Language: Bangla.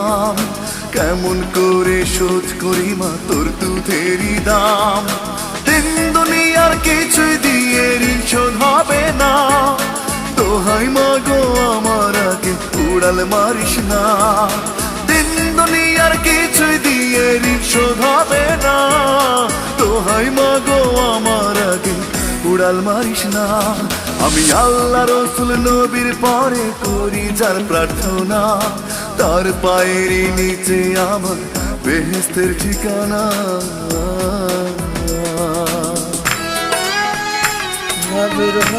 দিলাম, কেমন করে শোধ করি মা তোর দুধেরই দাম। দিন দুনিয়ার কিছুই দিয়ে ঋণ শোধ হবে না, দোহাই মা গো আমার আগে উড়াল মারিস না। দিন দুনিয়ার কিছুই দিয়ে ঋণ শোধ হবে না, দোহাই মা গো আমার আগে উড়াল মারিস না। আমি আল্লাহ রসুল নবীর পরে করি যার প্রার্থনা, তার পায়ের নিচে আমার বেহেশতের ঠিকানা। বিরহ